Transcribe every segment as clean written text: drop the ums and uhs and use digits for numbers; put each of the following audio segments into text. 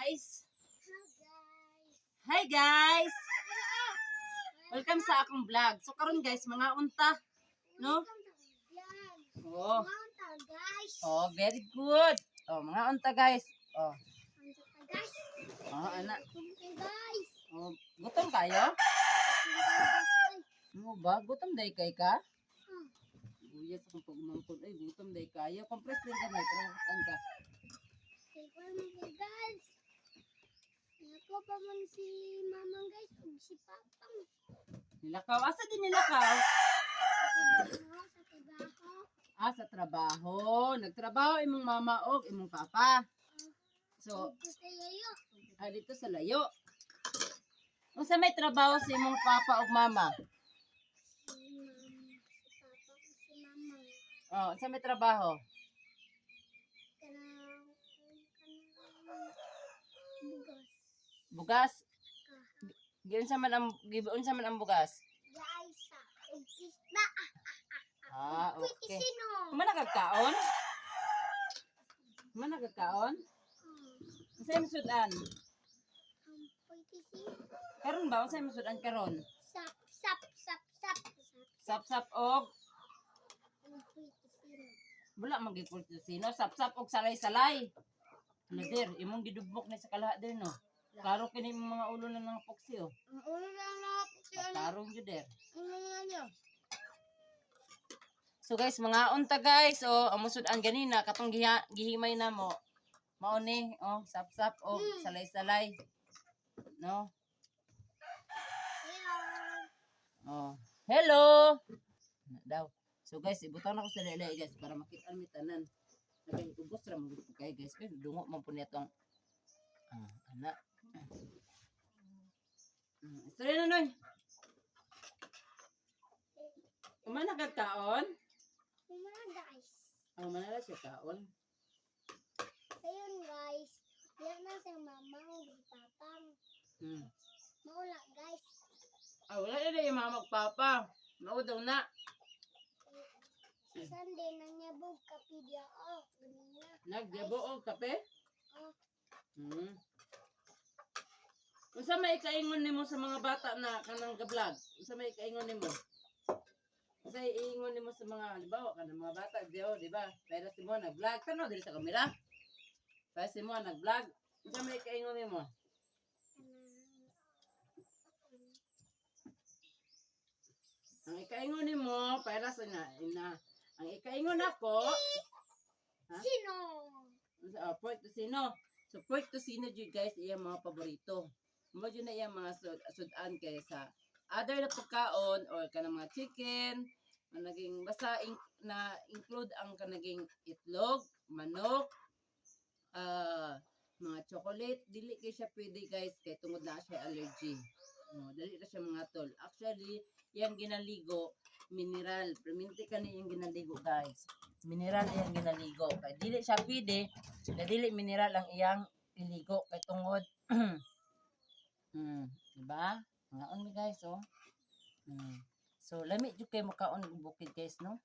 guys. Hi guys. Welcome sa akong vlog. So karon guys, mga unta, no? Oh. Oh, very good. Oh, mga unta guys. Oh. Oh, anak. Oh, gutom kayo? Ano ba? Gutom day kay ka? Yes, akong pagmangkod. Ay, gutom day kayo. Compress din ka na. Tarakan ka. Guys, ako pa man si mamang guys, ug si papang. Nilakaw. Asa din nilakaw? Sa trabaho. Ah, sa trabaho. Nagtrabaho imong mama o imong papa. So, Ito sa yayo. dito sa layo. Unsa may trabaho si imong papa o mama? Si mamang. Oh, unsa may trabaho? Kanang bugas. Bugas. Giunsa man ang bugas? Guys, sa ug isda. Ah, Pwede okay. sino? Kumana nagkaon? Kumana nagkaon? Unsa may sudan? Pwede sino? Karon ba unsa may sudan karon? Sap. Sap-sap og Pwede sino? wala man gipul sino, sap-sap og salay-salay. Nadir, imong gidubok ni sa kalaha din no. Klaro kini imong mga ulo na ng poksi oh. Ang ulo lang na si ano? Tarong jud der. Ano nga niya? So guys, mga unta guys, oh, amo sudan ganina katong gihimay na mo. Mao ni, oh, sap-sap og salay-salay. No? Oh. Hello. Na daw. So guys, ibutaw na ko sa lelay guys para makita mi tanan. Nagay ubos ra mo kay guys, kay dungo man po nitong anak. Sorry na noy. Kumana ka kaon? Mga guys. Ang manala siya kaon. Ayun guys. Yan na si mama o si papang. Maula guys. Wala na yung mga magpapa. Naudaw na. Si Sunday nang nyabog kapidya o. Ganina. Nagyabo og kape? Oh. Unsa may ikaingon nimo sa mga bata na kanang ga-vlog? Unsa may ikaingon nimo? Unsa iingon nimo sa mga halimbawa kanang mga bata diyo, di ba? Pero si mo nag-vlog kano diri sa kamera? Pero si mo nag-vlog. Unsa may ikaingon nimo? Ang ikaingon nimo para sa ang ikaingon ako, ha? Sino? Point to sino. So point to sino jud guys iya mga paborito. Mo jud na iya mga sudan kay sa other na pagkaon or kanang mga chicken, na naging basta na include ang kanaging itlog, manok, mga chocolate, dili kay siya pwede guys kay tungod na siya allergy. Dali na siya mga tol. Actually, yang ginaligo mineral. Perminti kani yung ginaligo guys. Mineral yang ginaligo. Kay dili siya pwede, kay dili mineral ang iyang iligo kay tungod. Diba? Ngaon mi guys oh. So lami jud kay makaon og bukid guys no.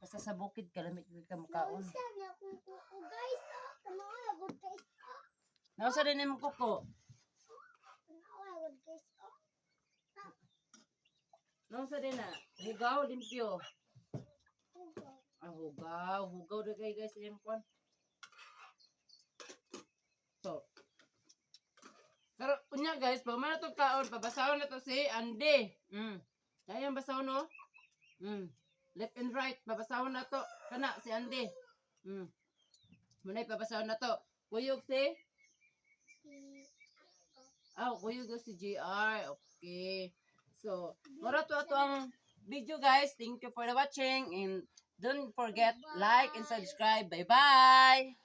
Basta sa bukid ka lami jud kay makaon. Unsa niya kung kuko guys? Ano agad guys? Nausa din imong kuko. Ano agad guys? Nausa din na. Hugaw limpyo. Hugaw. Hugaw. Hugaw na kay guys yung kwan. So, pero kunya guys, pag man itong kaon, pabasahon na to si Andy. Kaya yung basahon no? Left and right, pabasahon na to. Kana, si Andy. Muna'y pabasahon na to. Kuyog si? Kuyog si JR. Okay. So, mura to ato ang video guys. Thank you for watching and don't forget like and subscribe. Bye-bye!